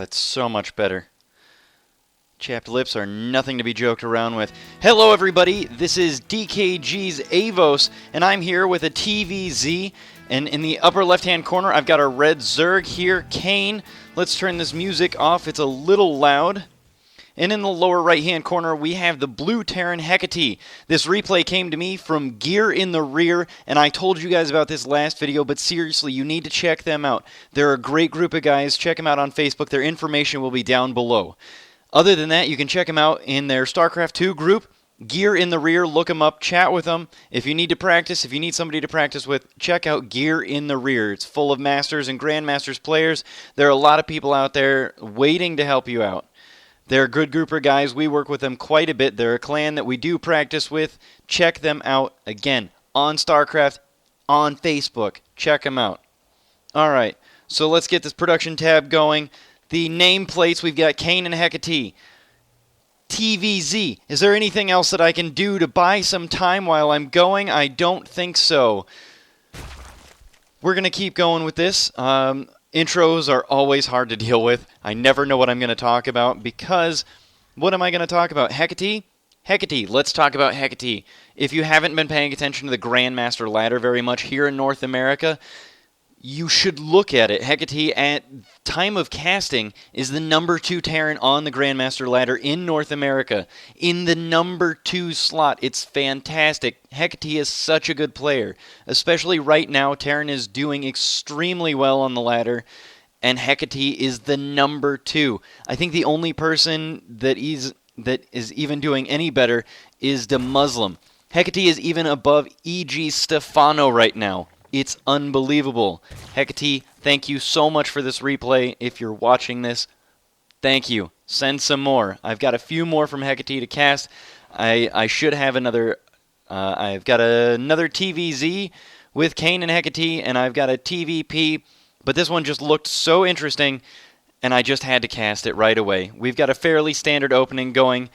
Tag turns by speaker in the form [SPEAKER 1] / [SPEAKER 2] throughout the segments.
[SPEAKER 1] that's so much better. Chapped lips are nothing to be joked around with. Hello everybody, this is DKG's Avos, and I'm here with a TvZ, and in the upper left-hand corner I've got our red Zerg here, Kane. Let's turn this music off, it's a little loud. And in the lower right-hand corner, we have the blue Terran Hecate. This replay came to me from GearintheRear, and I told you guys about this last video, but seriously, you need to check them out. They're a great group of guys. Check them out on Facebook. Their information will be down below. Other than that, you can check them out in their StarCraft 2 group, GearintheRear. Look them up, chat with them. If you need to practice, if you need somebody to practice with, check out GearintheRear. It's full of Masters and Grandmasters players. There are a lot of people out there waiting to help you out. They're a good group of guys. We work with them quite a bit. They're a clan that we do practice with. Check them out, again, on StarCraft, on Facebook. Check them out. Alright, so let's get this production tab going. The nameplates, we've got Kane and Hecate. TvZ. Is there anything else that I can do to buy some time while I'm going? I don't think so. We're going to keep going with this. Intros are always hard to deal with. I never know what I'm going to talk about because what am I going to talk about? Hecate? Hecate. Let's talk about Hecate. If you haven't been paying attention to the Grandmaster ladder very much here in North America, you should look at it. Hecate, at time of casting, is the number 2 Terran on the Grandmaster ladder in North America. In the number 2 slot. It's fantastic. Hecate is such a good player. Especially right now, Terran is doing extremely well on the ladder, and Hecate is the number 2. I think the only person that is even doing any better is the Muslim. Hecate is even above E.G. Stefano right now. It's unbelievable. Hecate, thank you so much for this replay. If you're watching this, thank you. Send some more. I've got a few more from Hecate to cast. I should have another. I've got another TvZ with Kane and Hecate, and I've got a TVP. But this one just looked so interesting, and I just had to cast it right away. We've got a fairly standard opening going.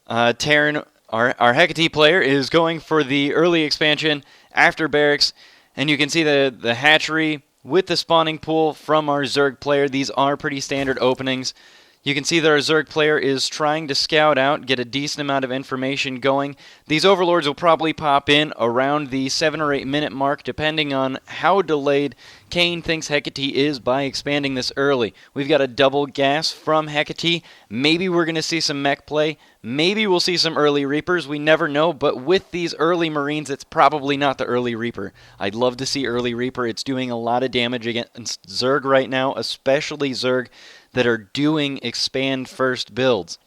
[SPEAKER 1] Terran, our Hecate player, is going for the early expansion after barracks. And you can see the hatchery with the spawning pool from our Zerg player. These are pretty standard openings. You can see that our Zerg player is trying to scout out, get a decent amount of information going. These overlords will probably pop in around the 7 or 8 minute mark, depending on how delayed Kane thinks Hecate is by expanding this early. We've got a double gas from Hecate. Maybe we're going to see some mech play. Maybe we'll see some early Reapers. We never know, but with these early Marines, it's probably not the early Reaper. I'd love to see early Reaper. It's doing a lot of damage against Zerg right now, especially Zerg that are doing expand first builds.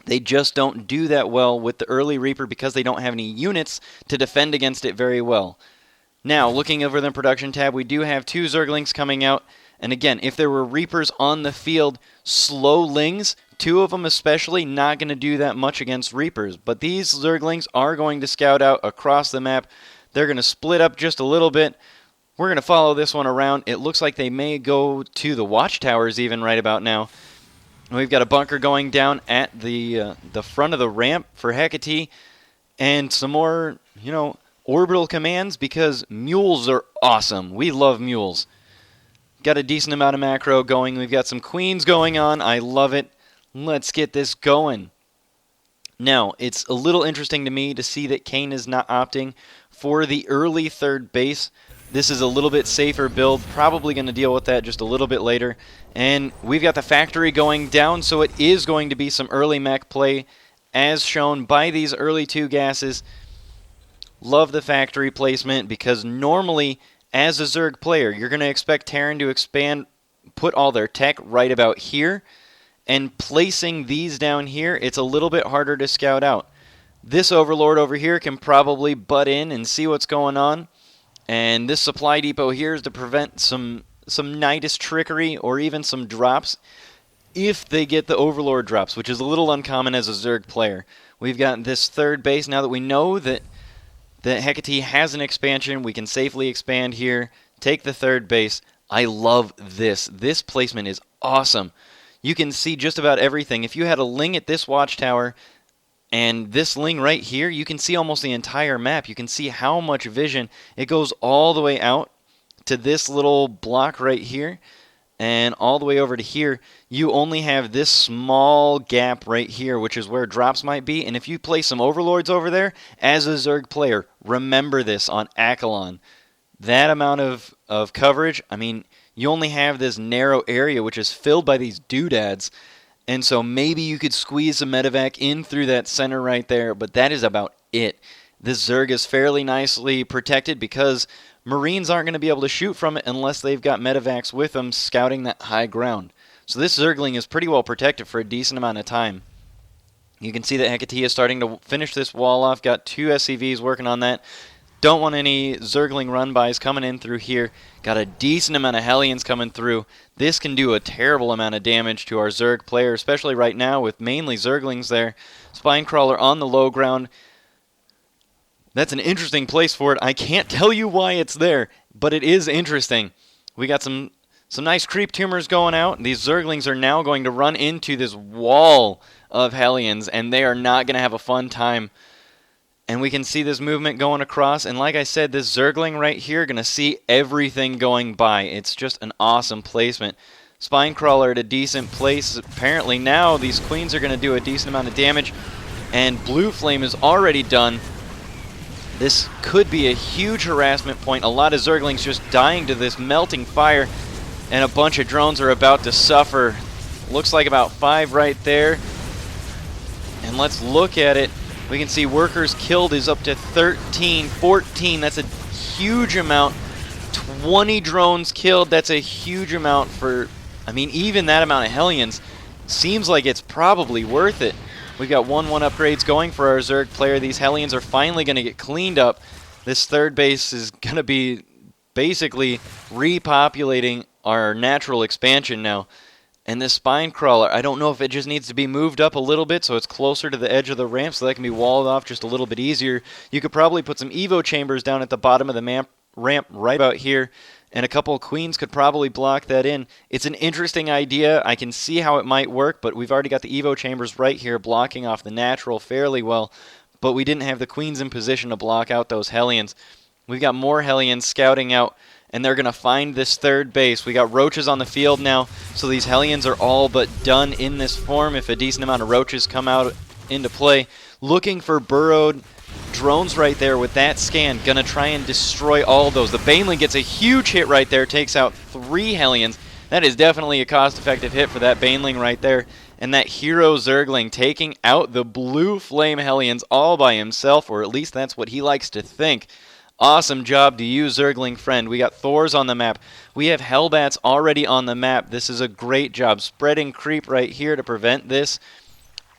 [SPEAKER 1] They just don't do that well with the early Reaper because they don't have any units to defend against it very well. Now, looking over the production tab, we do have 2 Zerglings coming out. And again, if there were Reapers on the field, slowlings, 2 of them especially, not going to do that much against Reapers. But these Zerglings are going to scout out across the map. They're going to split up just a little bit. We're going to follow this one around. It looks like they may go to the watchtowers even right about now. We've got a bunker going down at the front of the ramp for Hecate. And some more, orbital commands because mules are awesome. We love mules. Got a decent amount of macro going. We've got some queens going on. I love it. Let's get this going. Now, it's a little interesting to me to see that Kane is not opting for the early 3rd base. This is a little bit safer build. Probably going to deal with that just a little bit later. And we've got the factory going down, so it is going to be some early mech play as shown by these early 2 gases. Love the factory placement because normally, as a Zerg player, you're going to expect Terran to expand, put all their tech right about here, and placing these down here, it's a little bit harder to scout out. This Overlord over here can probably butt in and see what's going on, and this supply depot here is to prevent some Nidus trickery or even some drops if they get the Overlord drops, which is a little uncommon as a Zerg player. We've got this 3rd base now that we know that Hecate has an expansion. We can safely expand here, take the 3rd base. I love this. This placement is awesome. You can see just about everything. If you had a Ling at this watchtower and this Ling right here, you can see almost the entire map. You can see how much vision. It goes all the way out to this little block right here. and all the way over to here, you only have this small gap right here, which is where drops might be. And if you place some overlords over there, as a Zerg player, remember this on Akilon. That amount of coverage, I mean, you only have this narrow area, which is filled by these doodads. And so maybe you could squeeze a medevac in through that center right there, but that is about it. This Zerg is fairly nicely protected because Marines aren't going to be able to shoot from it unless they've got medevacs with them scouting that high ground. So this Zergling is pretty well protected for a decent amount of time. You can see that Hecate is starting to finish this wall off. Got 2 SCVs working on that. Don't want any Zergling run-bys coming in through here. Got a decent amount of Hellions coming through. This can do a terrible amount of damage to our Zerg player, especially right now with mainly Zerglings there. Spinecrawler on the low ground. That's an interesting place for it. I can't tell you why it's there, but it is interesting. We got some nice creep tumors going out. These Zerglings are now going to run into this wall of Hellions, and they are not going to have a fun time. And we can see this movement going across, and like I said, this Zergling right here going to see everything going by. It's just an awesome placement. Spinecrawler at a decent place. Apparently now these queens are going to do a decent amount of damage, and Blue Flame is already done. This could be a huge harassment point. A lot of Zerglings just dying to this melting fire, and a bunch of drones are about to suffer. Looks like about 5 right there. And let's look at it. We can see workers killed is up to 13, 14. That's a huge amount. 20 drones killed. That's a huge amount for, I mean, even that amount of Hellions seems like it's probably worth it. We've got 1-1 upgrades going for our Zerg player. These Hellions are finally going to get cleaned up. This third base is going to be basically repopulating our natural expansion now. And this Spinecrawler, I don't know if it just needs to be moved up a little bit so it's closer to the edge of the ramp so that can be walled off just a little bit easier. You could probably put some Evo chambers down at the bottom of the ramp right about here, and a couple of queens could probably block that in. It's an interesting idea. I can see how it might work, but we've already got the Evo chambers right here blocking off the natural fairly well, but we didn't have the queens in position to block out those Hellions. We've got more Hellions scouting out, and they're going to find this third base. We got roaches on the field now, so these Hellions are all but done in this form if a decent amount of roaches come out into play. Looking for burrowed drones right there with that scan. Going to try and destroy all those. The Baneling gets a huge hit right there, takes out 3 Hellions. That is definitely a cost-effective hit for that Baneling right there. And that hero Zergling taking out the Blue Flame Hellions all by himself, or at least that's what he likes to think. Awesome job to you, Zergling friend. We got Thors on the map. We have Hellbats already on the map. This is a great job. Spreading creep right here to prevent this.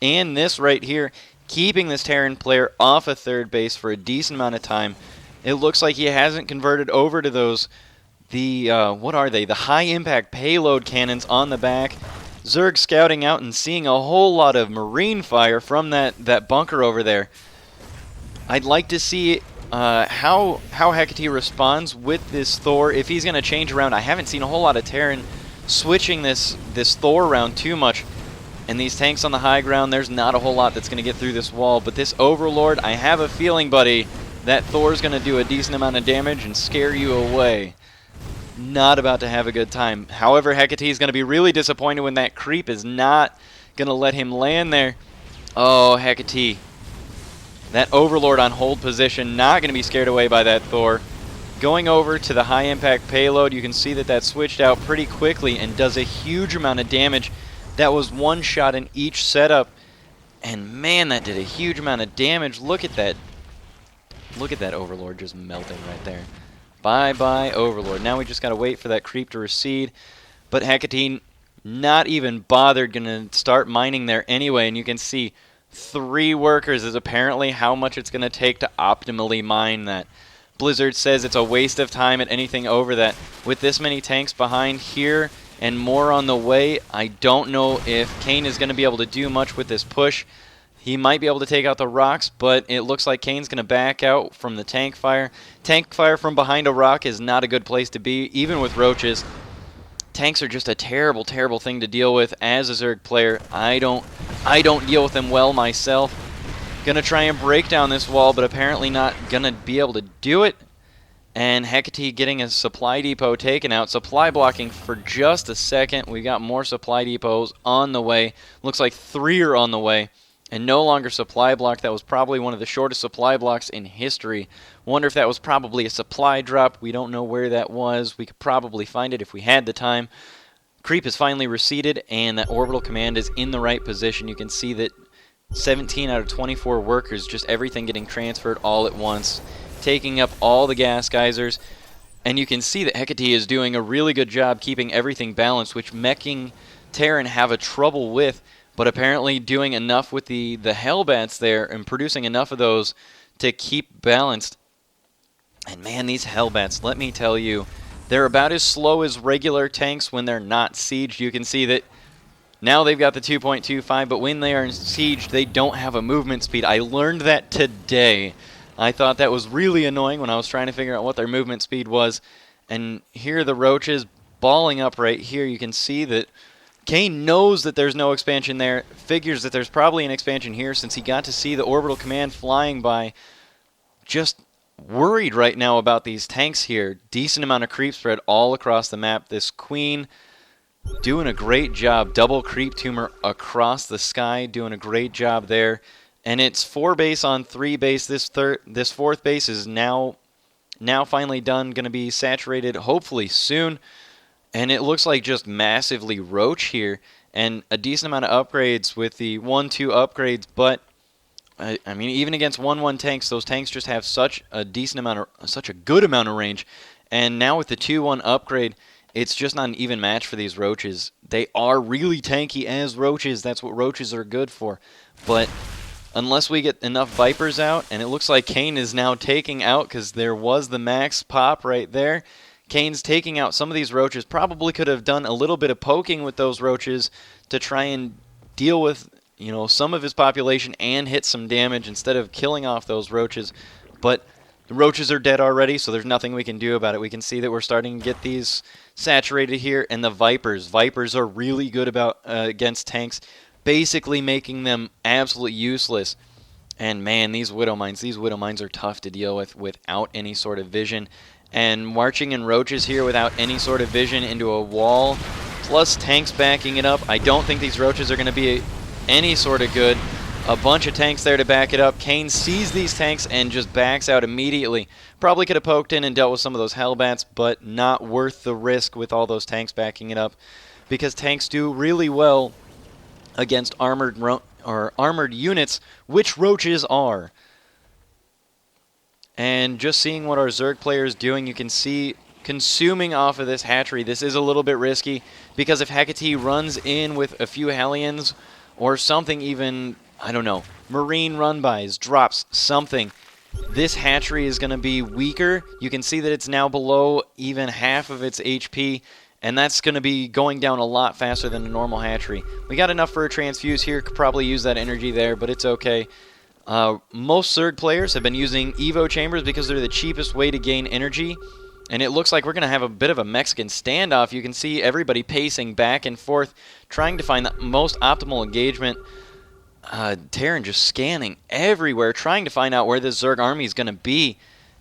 [SPEAKER 1] And this right here, keeping this Terran player off of third base for a decent amount of time. It looks like he hasn't converted over to those, what are they? The high impact payload cannons on the back. Zerg scouting out and seeing a whole lot of Marine fire from that bunker over there. I'd like to see how Hecate responds with this Thor, if he's going to change around. I haven't seen a whole lot of Terran switching this Thor around too much. And these tanks on the high ground, there's not a whole lot that's going to get through this wall. But this Overlord, I have a feeling, buddy, that Thor's going to do a decent amount of damage and scare you away. Not about to have a good time. However, Hecate is going to be really disappointed when that creep is not going to let him land there. Oh, Hecate. That Overlord on hold position, not going to be scared away by that Thor. Going over to the high impact payload, you can see that switched out pretty quickly and does a huge amount of damage. That was one shot in each setup. And man, that did a huge amount of damage. Look at that. Look at that Overlord just melting right there. Bye-bye, Overlord. Now we just got to wait for that creep to recede. But Hecate, not even bothered, going to start mining there anyway. And you can see 3 workers is apparently how much it's going to take to optimally mine that. Blizzard says it's a waste of time at anything over that. With this many tanks behind here and more on the way, I don't know if Kane is going to be able to do much with this push. He might be able to take out the rocks, but it looks like Kane's going to back out from the tank fire. Tank fire from behind a rock is not a good place to be, even with roaches. Tanks are just a terrible, terrible thing to deal with as a Zerg player. I don't deal with them well myself. Gonna try and break down this wall, but apparently not gonna be able to do it. And Hecate getting a supply depot taken out. Supply blocking for just a second. We got more supply depots on the way. Looks like 3 are on the way. And no longer supply block. That was probably one of the shortest supply blocks in history. Wonder if that was probably a supply drop. We don't know where that was. We could probably find it if we had the time. Creep is finally receded, and that orbital command is in the right position. You can see that 17 out of 24 workers, just everything getting transferred all at once, taking up all the gas geysers. And you can see that Hecate is doing a really good job keeping everything balanced, which Meching Terran have a trouble with, but apparently doing enough with the Hellbats there and producing enough of those to keep balanced. And man, these Hellbats, let me tell you, they're about as slow as regular tanks when they're not sieged. You can see that now they've got the 2.25, but when they are sieged, they don't have a movement speed. I learned that today. I thought that was really annoying when I was trying to figure out what their movement speed was. And here are the roaches balling up right here. You can see that Kane knows that there's no expansion there, figures that there's probably an expansion here since he got to see the orbital command flying by. Just worried right now about these tanks here. Decent amount of creep spread all across the map. This queen doing a great job. Double creep tumor across the sky, doing a great job there. And it's 4 base on 3 base. This 4th base is now finally done. Going to be saturated hopefully soon. And it looks like just massively roach here. And a decent amount of upgrades with the 1-2 upgrades. But, I mean, even against 1-1 tanks, those tanks just have such a good amount of range. And now with the 2-1 upgrade, it's just not an even match for these roaches. They are really tanky as roaches. That's what roaches are good for. But unless we get enough Vipers out, and it looks like Kane is now taking out, because there was the max pop right there. Kane's taking out some of these roaches. Probably could have done a little bit of poking with those roaches to try and deal with, you know, some of his population and hit some damage instead of killing off those roaches. But the roaches are dead already, so there's nothing we can do about it. We can see that we're starting to get these saturated here. And the Vipers. Vipers are really good against tanks, basically making them absolutely useless. And man, these Widow Mines are tough to deal with without any sort of vision. And marching in roaches here without any sort of vision into a wall, plus tanks backing it up. I don't think these roaches are going to be any sort of good. A bunch of tanks there to back it up. Kane sees these tanks and just backs out immediately. Probably could have poked in and dealt with some of those Hellbats, but not worth the risk with all those tanks backing it up, because tanks do really well against armored units, which roaches are. And just seeing what our Zerg player is doing, you can see consuming off of this hatchery. This is a little bit risky, because if Hecate runs in with a few Hellions or something, even, I don't know, Marine run-bys, drops, something, this hatchery is going to be weaker. You can see that it's now below even half of its HP, and that's going to be going down a lot faster than a normal hatchery. We got enough for a transfuse here. Could probably use that energy there, but it's okay. Most Zerg players have been using Evo chambers because they're the cheapest way to gain energy. And it looks like we're going to have a bit of a Mexican standoff. You can see everybody pacing back and forth, trying to find the most optimal engagement. Terran just scanning everywhere, trying to find out where this Zerg army is going to be.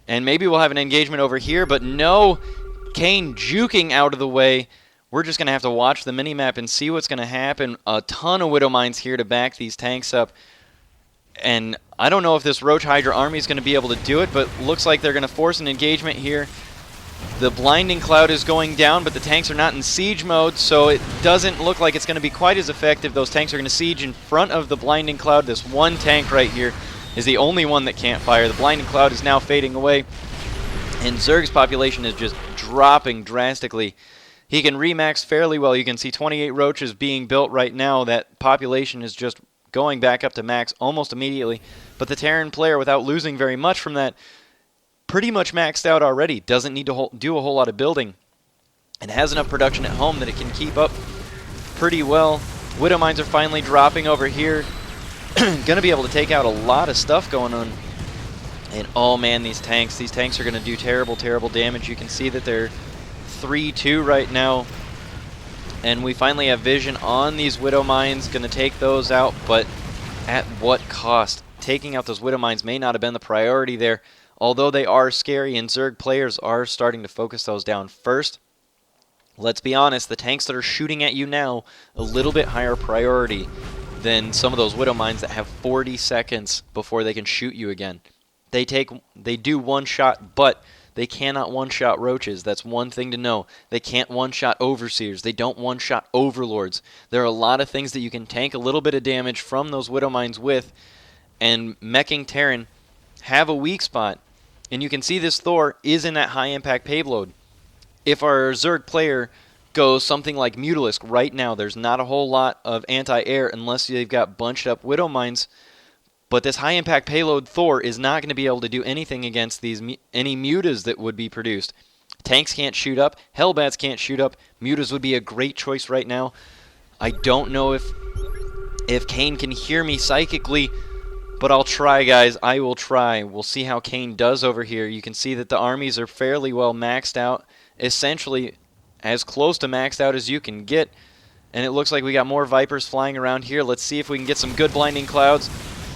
[SPEAKER 1] And maybe we'll have an engagement over here, but no. Kane juking out of the way. We're just going to have to watch the minimap and see what's going to happen. A ton of Widow Mines here to back these tanks up. And I don't know if this Roach Hydra army is going to be able to do it, but looks like they're going to force an engagement here. The blinding cloud is going down, but the tanks are not in siege mode, so it doesn't look like it's going to be quite as effective. Those tanks are going to siege in front of the blinding cloud. This one tank right here is the only one that can't fire. The blinding cloud is now fading away, and Zerg's population is just dropping drastically. He can remax fairly well. You can see 28 roaches being built right now. That population is just going back up to max almost immediately. But the Terran player, without losing very much from that, pretty much maxed out already. Doesn't need to do a whole lot of building. And has enough production at home that it can keep up pretty well. Widow Mines are finally dropping over here. Going to be able to take out a lot of stuff going on. And oh man, these tanks are going to do terrible, terrible damage. You can see that they're 3-2 right now. And we finally have vision on these Widow Mines. Going to take those out, but at what cost? Taking out those Widow Mines may not have been the priority there. although they are scary and Zerg players are starting to focus those down first. Let's be honest, the tanks that are shooting at you now, a little bit higher priority than some of those Widow Mines that have 40 seconds before they can shoot you again. They do one shot, but they cannot one-shot roaches. That's one thing to know. They can't one-shot overseers. They don't one-shot overlords. There are a lot of things that you can tank a little bit of damage from those Widow Mines with, and meching Terran have a weak spot. And you can see this Thor is in that high-impact payload. If our Zerg player goes something like Mutalisk right now, there's not a whole lot of anti-air unless they've got bunched up Widow Mines. But this high-impact payload Thor is not going to be able to do anything against any mutas that would be produced. Tanks can't shoot up. Hellbats can't shoot up. Mutas would be a great choice right now. I don't know if Kane can hear me psychically, but I'll try, guys. I will try. We'll see how Kane does over here. You can see that the armies are fairly well maxed out. Essentially as close to maxed out as you can get. And it looks like we got more Vipers flying around here. Let's see if we can get some good blinding clouds.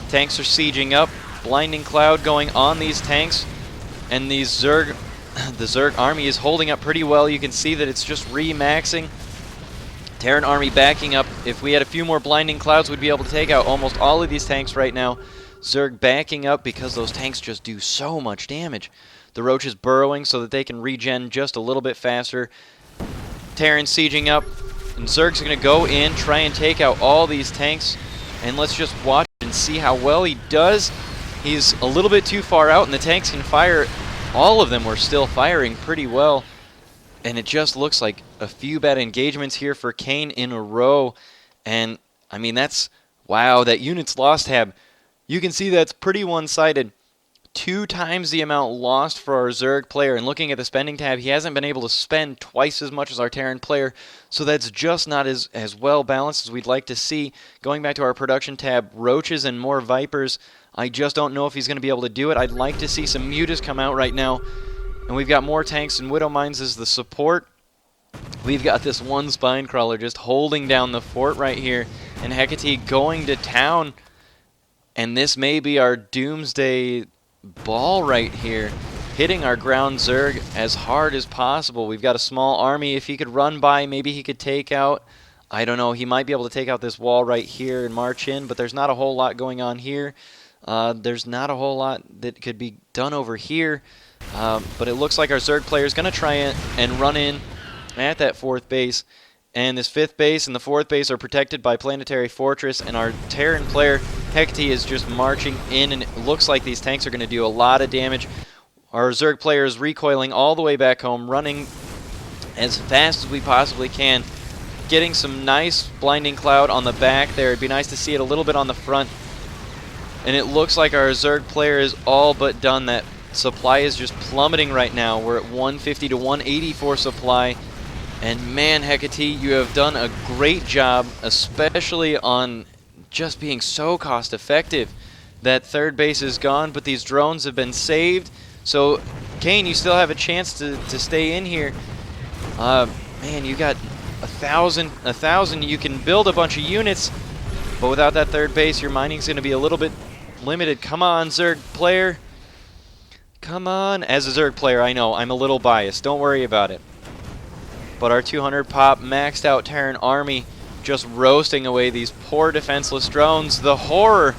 [SPEAKER 1] Tanks are sieging up. Blinding cloud going on these tanks. And these the Zerg army is holding up pretty well. You can see that it's just re-maxing. Terran army backing up. If we had a few more blinding clouds, we'd be able to take out almost all of these tanks right now. Zerg backing up because those tanks just do so much damage. The Roach is burrowing so that they can regen just a little bit faster. Terran sieging up. And Zerg's going to go in, try and take out all these tanks. And let's just watch and see how well he does. He's a little bit too far out, and the tanks can fire. All of them were still firing pretty well. And it just looks like a few bad engagements here for Kane in a row. And, I mean, that's... Wow, that units lost tab. You can see that's pretty one-sided. 2 times the amount lost for our Zerg player. And looking at the spending tab, he hasn't been able to spend twice as much as our Terran player. So that's just not as well balanced as we'd like to see. Going back to our production tab, Roaches and more Vipers. I just don't know if he's going to be able to do it. I'd like to see some Mutas come out right now. And we've got more tanks and Widow Mines as the support. We've got this one Spine Crawler just holding down the fort right here. And Hecate going to town. And this may be our doomsday ball right here, hitting our ground Zerg as hard as possible. We've got a small army. If he could run by, maybe he could take out, I don't know, he might be able to take out this wall right here and march in, but there's not a whole lot going on here. There's not a whole lot that could be done over here, but it looks like our Zerg player is going to try and run in at that 4th base. And this 5th base and the 4th base are protected by Planetary Fortress, and our Terran player, Hecate, is just marching in, and it looks like these tanks are going to do a lot of damage. Our Zerg player is recoiling all the way back home, running as fast as we possibly can, getting some nice blinding cloud on the back there. It'd be nice to see it a little bit on the front. And it looks like our Zerg player is all but done. That supply is just plummeting right now. We're at 150 to 180 for supply. And man, Hecate, you have done a great job, especially on just being so cost effective. That 3rd base is gone, but these drones have been saved. So, Kane, you still have a chance to stay in here. Man, you got 1,000. You can build a bunch of units, but without that 3rd base, your mining's going to be a little bit limited. Come on, Zerg player. Come on. As a Zerg player, I know, I'm a little biased. Don't worry about it. But our 200 pop maxed out Terran army just roasting away these poor defenseless drones. The horror!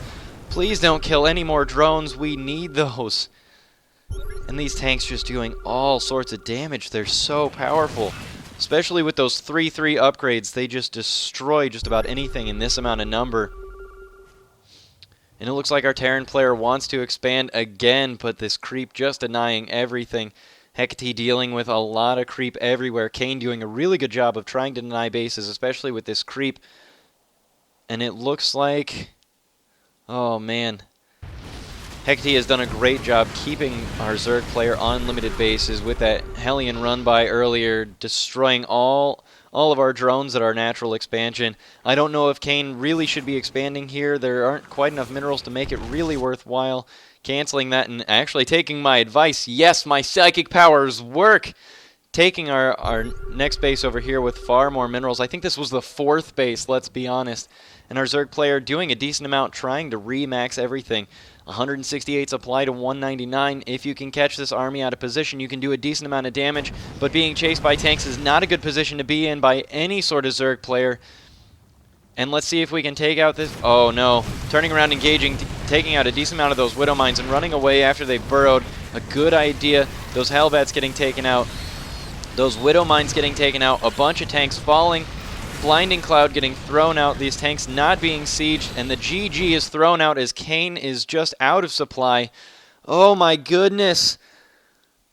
[SPEAKER 1] Please don't kill any more drones. We need those. And these tanks just doing all sorts of damage. They're so powerful. Especially with those 3-3 upgrades. They just destroy just about anything in this amount of number. And it looks like our Terran player wants to expand again, but this creep just denying everything. Hecate dealing with a lot of creep everywhere. Kane doing a really good job of trying to deny bases, especially with this creep. And it looks like... Oh, man. Hecate has done a great job keeping our Zerg player on limited bases with that Hellion run by earlier, destroying all of our drones at our natural expansion. I don't know if Kane really should be expanding here. There aren't quite enough minerals to make it really worthwhile. Canceling that and actually taking my advice. Yes, my psychic powers work. Taking our next base over here with far more minerals. I think this was the 4th base, let's be honest. And our Zerg player doing a decent amount, trying to re-max everything. 168 supply to 199. If you can catch this army out of position, you can do a decent amount of damage, but being chased by tanks is not a good position to be in by any sort of Zerg player. And let's see if we can take out this... Oh, no. Turning around, engaging, taking out a decent amount of those Widow Mines and running away after they've burrowed. A good idea. Those Hellbats getting taken out. Those Widow Mines getting taken out. A bunch of tanks falling. Blinding Cloud getting thrown out. These tanks not being sieged. And the GG is thrown out as Kane is just out of supply. Oh, my goodness.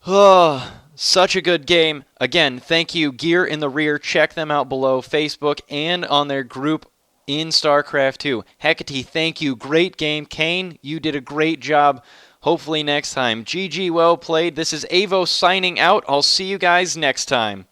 [SPEAKER 1] Oh... Such a good game. Again, thank you, GearintheRear. Check them out below, Facebook, and on their group in StarCraft 2. Hecate, thank you. Great game. Kane, you did a great job. Hopefully next time. GG, well played. This is Avo signing out. I'll see you guys next time.